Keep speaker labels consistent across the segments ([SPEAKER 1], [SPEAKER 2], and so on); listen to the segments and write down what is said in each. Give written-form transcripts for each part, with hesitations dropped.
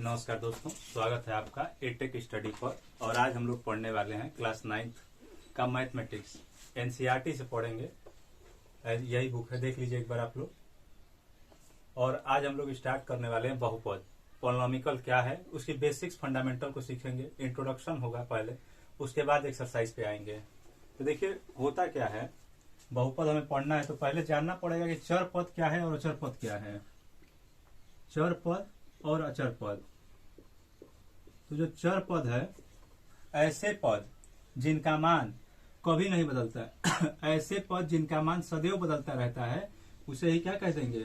[SPEAKER 1] नमस्कार दोस्तों, स्वागत है आपका एटेक स्टडी पर। और आज हम लोग पढ़ने वाले हैं क्लास 9 का मैथमेटिक्स। एनसीईआरटी से पढ़ेंगे। यही बुक है, देख लीजिए एक बार आप लोग। और आज हम लोग स्टार्ट करने वाले हैं बहुपद। पॉलिनॉमिकल क्या है, उसकी बेसिक्स फंडामेंटल को सीखेंगे। इंट्रोडक्शन होगा पहले, उसके बाद एक्सरसाइज पे आएंगे। तो देखिए होता क्या है, बहुपद हमें पढ़ना है तो पहले जानना पड़ेगा कि चर पद क्या है और अचर पद क्या है। चर पद और अचर पद। तो जो चर पद है, ऐसे पद जिनका मान कभी नहीं बदलता है ऐसे पद जिनका मान सदैव बदलता रहता है, उसे ही क्या कह देंगे?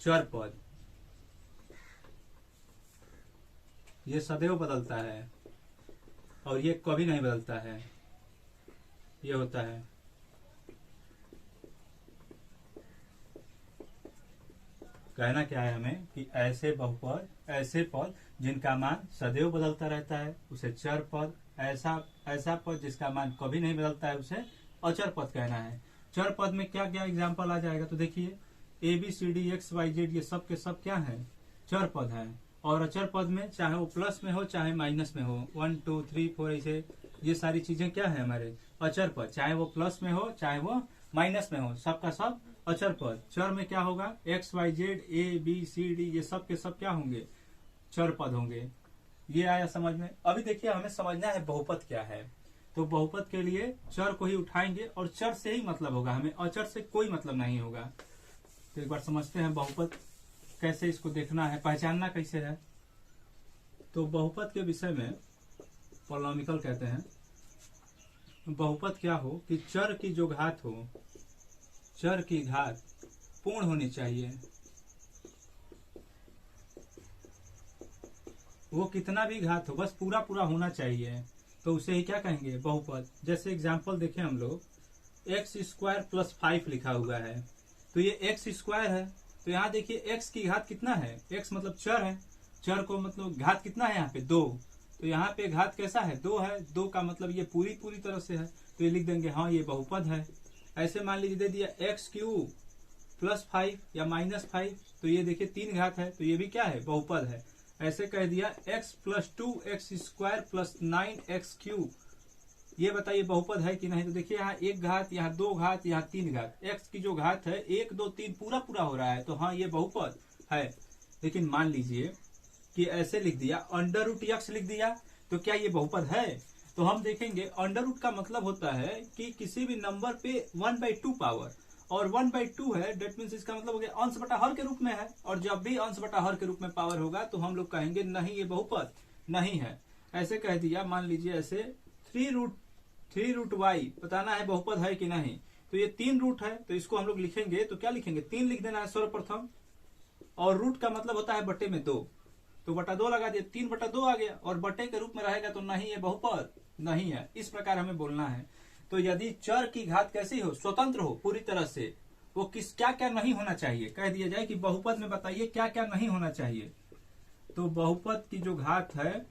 [SPEAKER 1] चर पद। ये सदैव बदलता है और ये कभी नहीं बदलता है, ये होता है। कहना क्या है हमें कि ऐसे बहुपद, ऐसे पद जिनका मान सदैव बदलता रहता है उसे चर पद, ऐसा पद जिसका मान कभी नहीं बदलता है उसे अचर पद कहना है। चर पद में क्या क्या एग्जांपल आ जाएगा, तो देखिए ABCD XYZ ये सब के सब क्या है? चर पद है। और अचर पद में चाहे वो प्लस में हो चाहे माइनस में हो, 1 2 3 4 ऐसे ये सारी चीजें क्या है हमारे? अचर पद। चाहे वो प्लस में हो चाहे वो माइनस में हो, सबका सब अचर पद। चर में क्या होगा? XYZ ABCD ये सब के सब क्या होंगे? चर पद होंगे। ये आया समझ में। अभी देखिए हमें समझना है बहुपद क्या है। तो बहुपद के लिए चर को ही उठाएंगे और चर से ही मतलब होगा, हमें अचर से कोई मतलब नहीं होगा। तो एक बार समझते हैं बहुपद कैसे इसको देखना है, पहचानना कैसे है। तो बहुपद के विषय में पॉलिनॉमिकल कहते हैं। बहुपद क्या हो कि चर की जो घात हो, चर की घात पूर्ण होनी चाहिए। वो कितना भी घात हो, बस पूरा पूरा होना चाहिए, तो उसे ही क्या कहेंगे? बहुपद। जैसे एग्जांपल देखें हम लोग, x² + 5 लिखा हुआ है, तो ये x² है। तो यहाँ देखिए x की घात कितना है? x मतलब चर है, चर को मतलब घात कितना है यहाँ पे? 2। तो यहाँ पे घात कैसा है? 2 है। 2 का मतलब ये पूरी तरह से है, तो ये लिख देंगे हाँ ये बहुपद है। ऐसे मान लीजिए दे दिया x³ + 5 या -5, तो ये देखिए 3 घात है, तो ये भी क्या है? बहुपद है। ऐसे कह दिया x + 2x² + 9x³, ये बताइए बहुपद है कि नहीं? तो देखिए यहाँ 1 घात, यहाँ 2 घात, यहाँ 3 घात। x की जो घात है 1 2 3 पूरा हो रहा है, तो हाँ ये बहुपद है। लेकिन मान लीजिए कि ऐसे लिख दिया, √x लिख दिया, तो क्या ये बहुपद है? तो हम देखेंगे अंडर का मतलब होता है कि किसी भी नंबर पे 1/2 पावर, और 1/2 है, डेट मीन्स इसका मतलब हो गया अंश बटा हर के रूप में है। और जब भी अंश बटा हर के रूप में पावर होगा तो हम लोग कहेंगे नहीं ये बहुपद नहीं है। ऐसे कह दिया, मान लीजिए ऐसे 3√y बताना है बहुपद है कि नहीं। तो ये 3 रूट है, तो इसको हम लोग लिखेंगे तो क्या लिखेंगे? 3 लिख देना है सर्वप्रथम। और रूट का मतलब होता है बटे में 2, तो बटा 2 लगा दिया, 3/2 आ गया। और बटे के रूप में रहेगा तो नहीं ये बहुपद नहीं है। इस प्रकार हमें बोलना है। तो यदि चर की घात कैसी हो? स्वतंत्र हो पूरी तरह से, वो क्या क्या नहीं होना चाहिए, कह दिया जाए कि बहुपद में बताइए क्या क्या नहीं होना चाहिए। तो बहुपद की जो घात है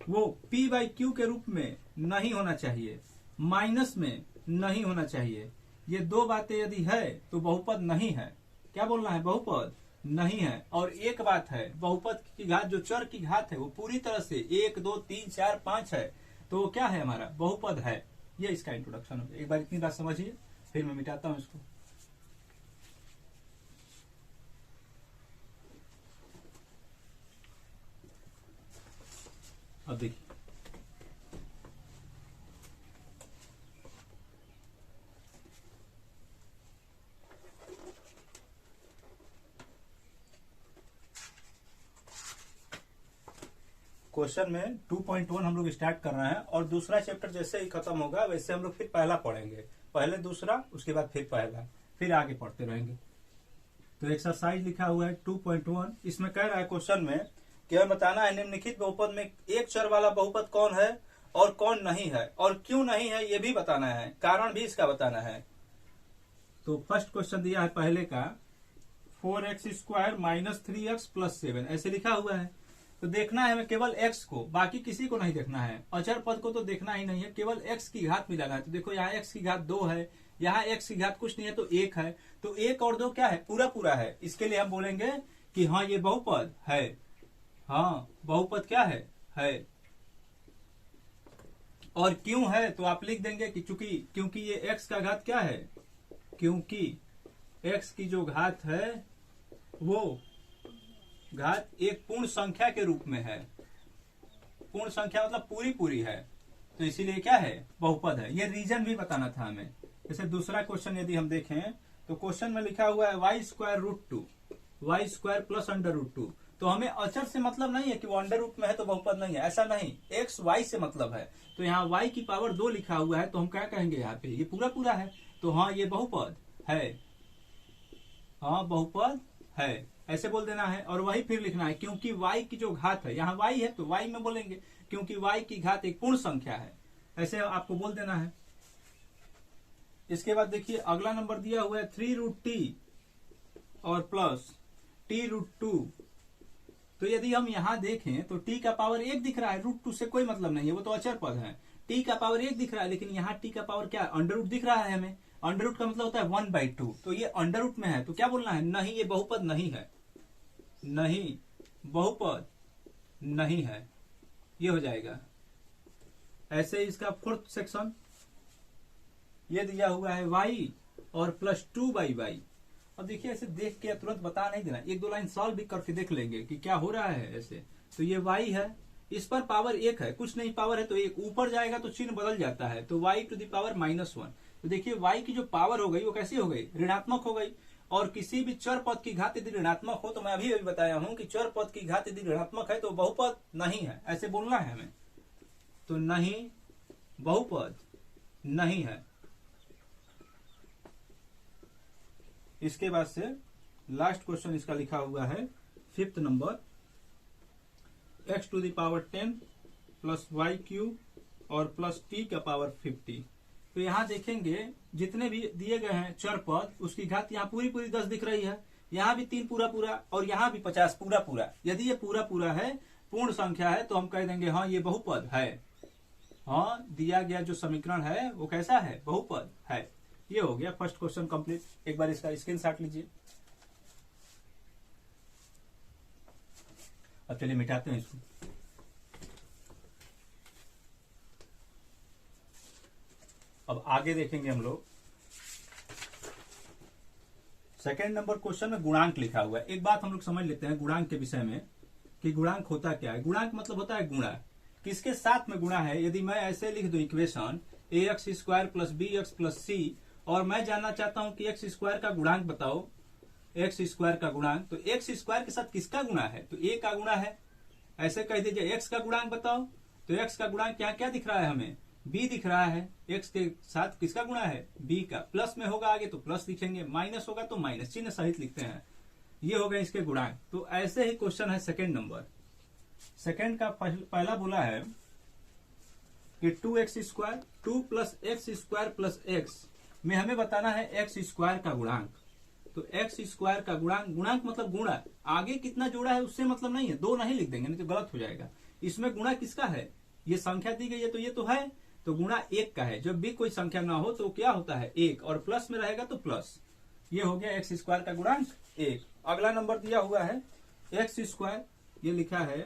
[SPEAKER 1] वो p/q के रूप में नहीं होना चाहिए, माइनस में नहीं होना चाहिए। ये 2 बातें यदि है तो बहुपद नहीं है। क्या बोलना है? बहुपद नहीं है। और एक बात है, बहुपद की घात जो चर की घात है वो पूरी तरह से 1 2 3 4 5 है, तो वो क्या है? हमारा बहुपद है। ये इसका इंट्रोडक्शन हो। एक बार इतनी बात समझिए, फिर मैं मिटाता हूं इसको। अब देखिए क्वेश्चन में 2.1 हम लोग स्टार्ट कर रहे हैं, और दूसरा चैप्टर जैसे ही खत्म होगा वैसे हम लोग फिर पहला पढ़ेंगे। पहले दूसरा, उसके बाद फिर पहला, फिर आगे पढ़ते रहेंगे। तो एक्सरसाइज लिखा हुआ है 2.1। इसमें कह रहा है क्वेश्चन में कि हमें बताना है निम्नलिखित बहुपद में एक चर वाला बहुपद कौन है और कौन नहीं है, और क्यों नहीं है ये भी बताना है, कारण भी इसका बताना है। तो फर्स्ट क्वेश्चन दिया है पहले का, 4x² - 3x + 7 ऐसे लिखा हुआ है। तो देखना है हमें केवल x को, बाकी किसी को नहीं देखना है। अचर पद को तो देखना ही नहीं है, केवल x की घात मिलाना है। तो देखो यहाँ x की घात 2 है, यहाँ x की घात कुछ नहीं है तो 1 है, तो 1 और 2 क्या है? पूरा है। इसके लिए हम बोलेंगे कि हाँ ये बहुपद है। हाँ बहुपद क्या है। और क्यों है तो आप लिख देंगे कि क्योंकि ये x का घात क्या है, क्योंकि x की जो घात है वो घात एक पूर्ण संख्या के रूप में है। पूर्ण संख्या मतलब पूरी पूरी है, तो इसीलिए क्या है, बहुपद है। ये रीजन भी बताना था हमें। जैसे दूसरा क्वेश्चन यदि हम देखें तो क्वेश्चन में लिखा हुआ है y square root two, y square plus under root two. तो हमें अचर से मतलब नहीं है कि वो अंडर रूट में है तो बहुपद नहीं है, ऐसा नहीं। एक्स वाई से मतलब है। तो यहाँ वाई की पावर 2 लिखा हुआ है तो हम क्या कहेंगे यहाँ पे, ये पूरा पूरा है तो हाँ ये बहुपद है, हाँ बहुपद है, ऐसे बोल देना है। और वही फिर लिखना है क्योंकि y की जो घात है, यहाँ y है तो y में बोलेंगे क्योंकि y की घात एक पूर्ण संख्या है, ऐसे आपको बोल देना है। इसके बाद देखिए अगला नंबर दिया हुआ है 3 रूट टी और प्लस टी रूट टू। तो यदि हम यहाँ देखें तो t का पावर 1 दिख रहा है, रूट 2 से कोई मतलब नहीं है, वो तो अचर पद है। t का पावर 1 दिख रहा है, लेकिन यहाँ t का पावर क्या है, अंडर रूट दिख रहा है हमें। अंडर रूट का मतलब होता है 1/2, तो ये अंडर रूट में है तो क्या बोलना है, नहीं ये बहुपद नहीं है, नहीं बहुपद नहीं है, ये हो जाएगा। ऐसे इसका फोर्थ सेक्शन ये दिया हुआ है y और प्लस 2/y। अब देखिए ऐसे देख के तुरंत बता नहीं देना, एक दो लाइन सॉल्व भी करके देख लेंगे कि क्या हो रहा है ऐसे। तो ये y है, इस पर पावर 1 है, कुछ नहीं पावर है तो एक ऊपर जाएगा तो चिन्ह बदल जाता है, तो y टू द पावर -1। तो देखिए y की जो पावर हो गई वो कैसी हो गई, ऋणात्मक हो गई। और किसी भी चर पद की घात यदि ऋणात्मक हो तो मैं अभी बताया हूं कि चर पद की घात यदि ऋणात्मक है तो बहुपद नहीं है, ऐसे बोलना है हमें। तो नहीं बहुपद नहीं है। इसके बाद से लास्ट क्वेश्चन इसका लिखा हुआ है 5th number, x to the power 10 plus y cube और प्लस टी का पावर 50। तो यहाँ देखेंगे जितने भी दिए गए हैं चर पद उसकी घात यहाँ पूरी पूरी 10 दिख रही है, यहाँ भी 3 पूरा पूरा और यहाँ भी 50 पूरा पूरा। यदि ये पूरा पूरा है, पूर्ण संख्या है, तो हम कह देंगे हाँ ये बहुपद है। हाँ दिया गया जो समीकरण है वो कैसा है, बहुपद है। ये हो गया फर्स्ट क्वेश्चन कंप्लीट। एक बार इसका स्क्रीनशॉट लीजिए। अब चलिए मिटाते हैं इसको। अब आगे देखेंगे हम लोग। सेकेंड नंबर क्वेश्चन में गुणांक लिखा हुआ है। एक बात हम लोग समझ लेते हैं गुणांक के विषय में कि गुणांक होता क्या है। गुणांक मतलब होता है गुणा, किसके साथ में गुणा है। यदि मैं ऐसे लिख दूं equation ax square plus B X plus C, और मैं जानना चाहता हूं कि एक्स स्क्वायर का गुणांक बताओ, एक्स स्क्वायर का गुणांक, तो एक्स स्क्वायर के साथ किसका गुणा है, तो ए का गुणा है। ऐसे कह दीजिए एक्स का गुणांक बताओ, तो एक्स का गुणांक यहाँ क्या दिख रहा है हमें, बी दिख रहा है। एक्स के साथ किसका गुणा है, बी का। प्लस में होगा आगे तो प्लस लिखेंगे, माइनस होगा तो माइनस, चिन्ह सहित लिखते हैं। ये हो गए इसके गुणांक। तो ऐसे ही क्वेश्चन है सेकेंड नंबर। सेकेंड का पहला बोला है कि 2x square 2 plus x square plus x में हमें बताना है एक्स स्क्वायर का गुणांक। तो एक्स स्क्वायर का गुणांक, गुणांक मतलब गुणा, आगे कितना जोड़ा है उससे मतलब नहीं है, 2 नहीं लिख देंगे नहीं तो गलत हो जाएगा। इसमें गुणा किसका है, ये संख्या दी गई है तो ये तो है, तो गुणा 1 का है। जब भी कोई संख्या ना हो तो क्या होता है 1, और प्लस में रहेगा तो प्लस। ये हो गया एक्स स्क्वायर का गुणांक 1। अगला नंबर दिया हुआ है एक्स स्क्वायर, ये लिखा है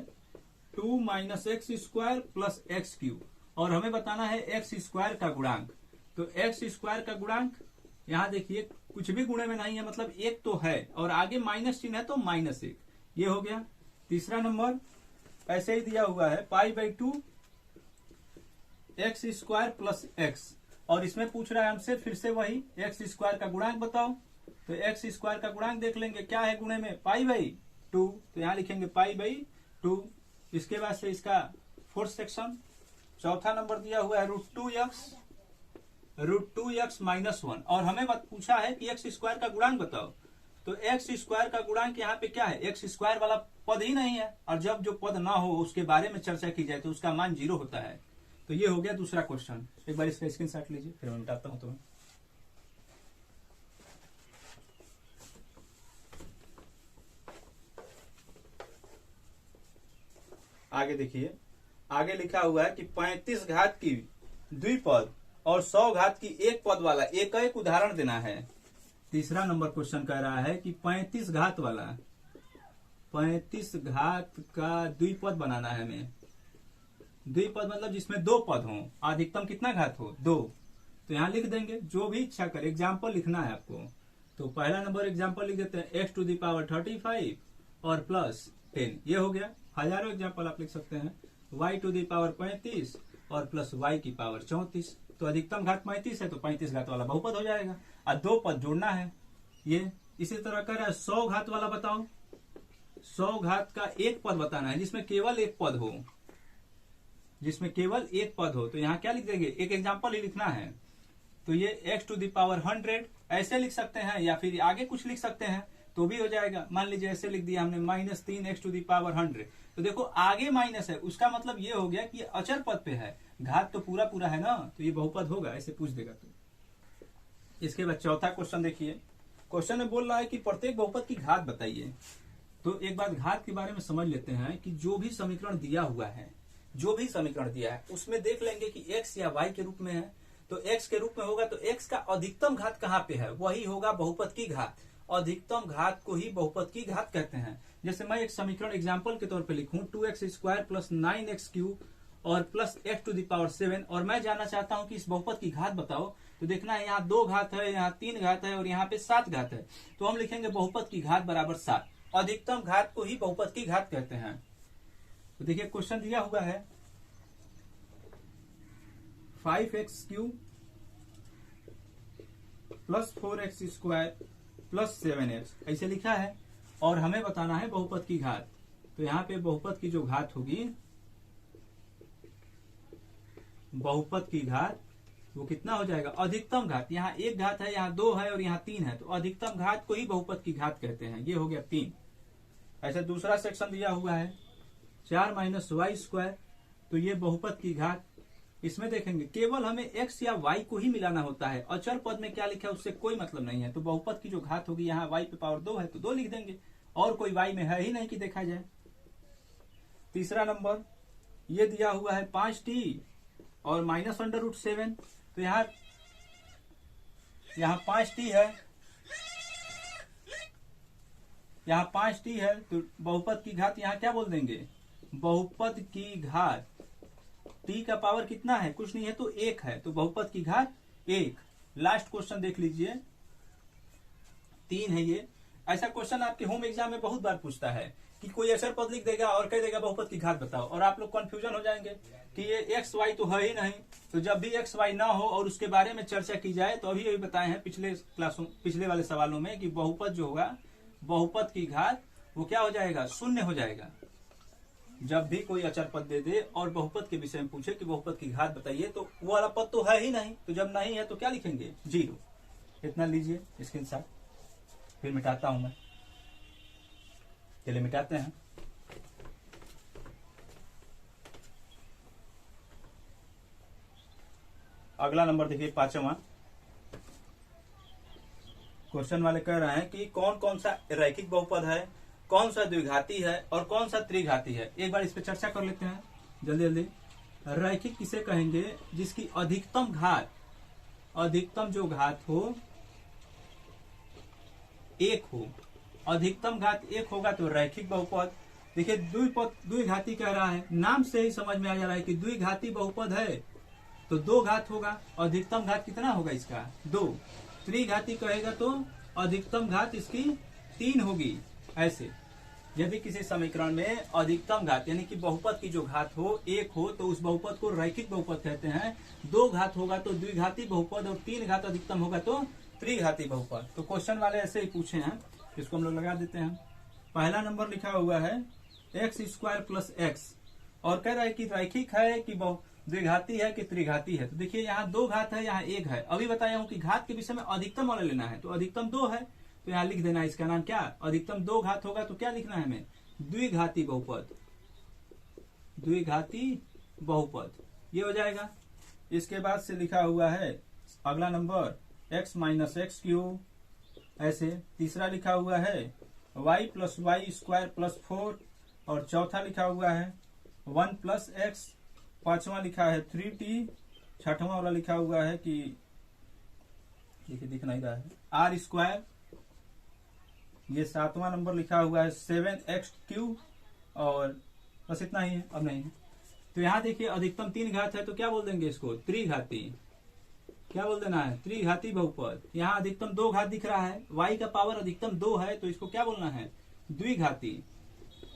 [SPEAKER 1] 2 minus x square plus x cube, और हमें बताना है एक्स स्क्वायर का गुणांक। तो एक्स स्क्वायर का गुणांक यहाँ देखिए कुछ भी गुणे में नहीं है, मतलब 1 तो है और आगे माइनस चिन्ह है तो -1। ये हो गया। तीसरा नंबर ऐसे ही दिया हुआ है π/2 एक्स स्क्वायर प्लस एक्स, और इसमें पूछ रहा है हमसे फिर से वही एक्स स्क्वायर का गुणांक बताओ। तो एक्स स्क्वायर का गुणांक देख लेंगे क्या है गुणे में, π/2, तो यहाँ लिखेंगे π/2। इसके बाद से इसका फोर्थ सेक्शन, चौथा नंबर दिया हुआ है √2x -1, और हमें पूछा है कि एक्स स्क्वायर का गुणांक बताओ। तो एक्स स्क्वायर का गुणांक यहाँ पे क्या है, एक्स स्क्वायर वाला पद ही नहीं है, और जब जो पद ना हो उसके बारे में चर्चा की जाए तो उसका मान 0 होता है। तो ये हो गया दूसरा क्वेश्चन। एक बार इसका स्क्रीनशॉट लीजिए, फिर मैं मिटाता हूं तुम्हें। आगे देखिए, आगे लिखा हुआ है कि 35 घात की द्विपद और 100 घात की एक पद वाला एक एक उदाहरण देना है। तीसरा नंबर क्वेश्चन कह रहा है कि 35 घात वाला 35 घात का द्विपद बनाना है हमें। द्विपद मतलब जिसमें दो पद हो, अधिकतम कितना घात हो, 2। तो यहाँ लिख देंगे जो भी इच्छा करे, एग्जाम्पल लिखना है आपको। तो पहला नंबर एग्जाम्पल लिख देते हैं x टू दी पावर 35 और प्लस 10, ये हो गया। हजारों एग्जाम्पल आप लिख सकते हैं, y टू दी पावर 35 और प्लस y की पावर 34। तो अधिकतम घात 35 है तो 35 घात वाला बहुपद हो जाएगा, और दो पद जोड़ना है ये। इसी तरह कर रहा है 100 घात वाला, बताओ 100 घात का एक पद बताना है जिसमें केवल एक पद हो, जिसमें केवल एक पद हो। तो यहाँ क्या लिख देंगे, एक एग्जाम्पल ही लिखना है। तो ये x टू दी पावर 100 ऐसे लिख सकते हैं, या फिर आगे कुछ लिख सकते हैं तो भी हो जाएगा। मान लीजिए ऐसे लिख दिया हमने -3x टू दी पावर 100। तो देखो आगे माइनस है, उसका मतलब ये हो गया कि ये अचर पद पे है, घात तो पूरा पूरा है ना, तो ये बहुपद होगा, ऐसे पूछ देगा। तो इसके बाद चौथा क्वेश्चन देखिए। क्वेश्चन में बोल रहा है कि प्रत्येक बहुपद की घात बताइए। तो एक बात घात के बारे में समझ लेते हैं कि जो भी समीकरण दिया हुआ है, जो भी समीकरण दिया है उसमें देख लेंगे कि x या y के रूप में है। तो x के रूप में होगा तो x का अधिकतम घात कहाँ पे है, वही होगा बहुपद की घात। अधिकतम घात को ही बहुपद की घात कहते हैं। जैसे मैं एक समीकरण एग्जाम्पल के तौर पे लिखूं 2x² प्लस 9x³ और plus x to the power 7, और मैं जानना चाहता हूं कि इस बहुपद की घात बताओ। तो देखना है यहाँ 2 घात है, यहाँ 3 घात है और यहाँ पे 7 घात है। तो हम लिखेंगे बहुपद की घात बराबर 7। अधिकतम घात को ही बहुपद की घात कहते हैं। तो देखिए क्वेश्चन दिया हुआ है 5x³ plus 4x² plus 7x ऐसे लिखा है, और हमें बताना है बहुपद की घात। तो यहाँ पे बहुपद की जो घात होगी, बहुपद की घात वो कितना हो जाएगा, अधिकतम घात। यहाँ एक घात है, यहाँ 2 है और यहाँ 3 है, तो अधिकतम घात को ही बहुपद की घात कहते हैं। ये हो गया 3। ऐसे दूसरा सेक्शन दिया हुआ है 4 - y²। तो ये बहुपद की घात। इसमें देखेंगे केवल हमें x या y को ही मिलाना होता है, अचर पद में क्या लिखा है उससे कोई मतलब नहीं है। तो बहुपद की जो घात होगी, यहाँ y पे पावर 2 है तो 2 लिख देंगे, और कोई y में है ही नहीं कि देखा जाए। तीसरा नंबर ये दिया हुआ है 5t और -√7। तो यहाँ 5t है, यहाँ 5t है, तो बहुपद की घात यहाँ क्या बोल देंगे, बहुपद की घात t का पावर कितना है, कुछ नहीं है तो 1 है, तो बहुपद की घात 1। लास्ट क्वेश्चन देख लीजिए, 3 है ये। ऐसा क्वेश्चन आपके होम एग्जाम में बहुत बार पूछता है कि कोई अचर पद लिख देगा और कह देगा बहुपद की घात बताओ, और आप लोग कंफ्यूजन हो जाएंगे कि ये एक्स वाई तो है ही नहीं। तो जब भी एक्स वाई ना हो और उसके बारे में चर्चा की जाए, तो अभी बताए हैं पिछले वाले सवालों में कि बहुपद जो होगा, बहुपद की घात वो क्या हो जाएगा, 0 हो जाएगा। जब भी कोई अचर पद दे दे और बहुपद के विषय में पूछे कि बहुपद की घात बताइए, तो वो वाला पद तो है ही नहीं, तो जब नहीं है तो क्या लिखेंगे, 0। इतना लीजिए स्क्रीनशॉट, फिर मिटाता हूं मैं। चलिए मिटाते हैं। अगला नंबर देखिए 5वां क्वेश्चन वाले कह रहे हैं कि कौन कौन सा रैखिक बहुपद है, कौन सा द्विघाती है और कौन सा त्रिघाती है। एक बार इस पे चर्चा कर लेते हैं जल्दी जल्दी। रैखिक किसे कहेंगे, जिसकी अधिकतम घात, अधिकतम जो घात हो 1 हो, अधिकतम घात 1 होगा तो रैखिक बहुपद। देखिए द्विघाती कह रहा है, नाम से ही समझ में आ जा रहा है कि द्विघाती बहुपद है तो 2 घात होगा, अधिकतम घात कितना होगा इसका, 2। त्रिघाती कहेगा तो अधिकतम घात इसकी 3 होगी। ऐसे यदि किसी समीकरण में अधिकतम घात यानी कि बहुपद की जो घात हो 1 हो, तो उस बहुपद को रैखिक बहुपद कहते हैं। 2 घात होगा तो द्विघाती बहुपद, और 3 घात अधिकतम होगा तो त्रिघाती बहुपद। तो क्वेश्चन वाले ऐसे ही पूछे हैं, इसको हम लोग लगा देते हैं। पहला नंबर लिखा हुआ है x² प्लस x, और कह रहा है कि रैखिक है कि द्विघाती है कि त्रिघाती है। तो देखिए यहाँ 2 घात है, यहाँ 1 है। अभी बताया हूँ कि घात के विषय में अधिकतम वाला लेना है, तो अधिकतम 2 है तो यहाँ लिख देना है इसका नाम क्या, अधिकतम 2 घात होगा तो क्या लिखना है हमें, द्विघाती बहुपद, द्विघाती बहुपद, ये हो जाएगा। इसके बाद से लिखा हुआ है अगला नंबर x - x³ ऐसे। तीसरा लिखा हुआ है y + y² प्लस 4, और चौथा लिखा हुआ है 1 + x। पांचवा लिखा है 3t। छठवां वाला लिखा हुआ है कि देखिए दिख नहीं रहा है, r²। ये 7वां नंबर लिखा हुआ है 7x3 और बस इतना ही है, अब नहीं है। तो यहाँ देखिए अधिकतम 3 घात है तो क्या बोल देंगे इसको, त्रिघाती। क्या बोल देना है, त्रिघाती बहुपद। यहाँ अधिकतम 2 घात दिख रहा है, y का पावर अधिकतम 2 है तो इसको क्या बोलना है, द्विघाती।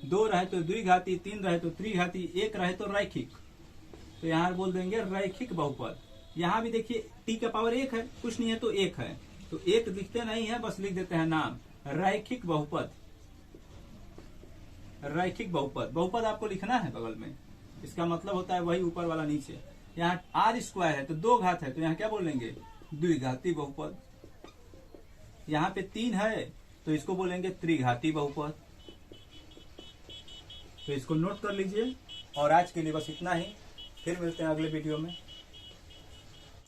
[SPEAKER 1] 2 रहे तो द्विघाती, 3 रहे तो त्रिघाती, 1 रहे तो रैखिक। तो यहाँ बोल देंगे रैखिक बहुपद। यहाँ भी देखिए t का पावर 1 है, कुछ नहीं है तो 1 है, तो 1 दिखते नहीं है, बस लिख देते हैं नाम रैखिक बहुपद। रैखिक बहुपद, बहुपद आपको लिखना है बगल में, इसका मतलब होता है वही ऊपर वाला नीचे। यहाँ r स्क्वायर है तो 2 घात है तो यहाँ क्या बोलेंगे, द्विघाती बहुपद। यहाँ पे 3 है तो इसको बोलेंगे त्रिघाती बहुपद। तो इसको नोट कर लीजिए। और आज के लिए बस इतना ही, फिर मिलते हैं अगले वीडियो में।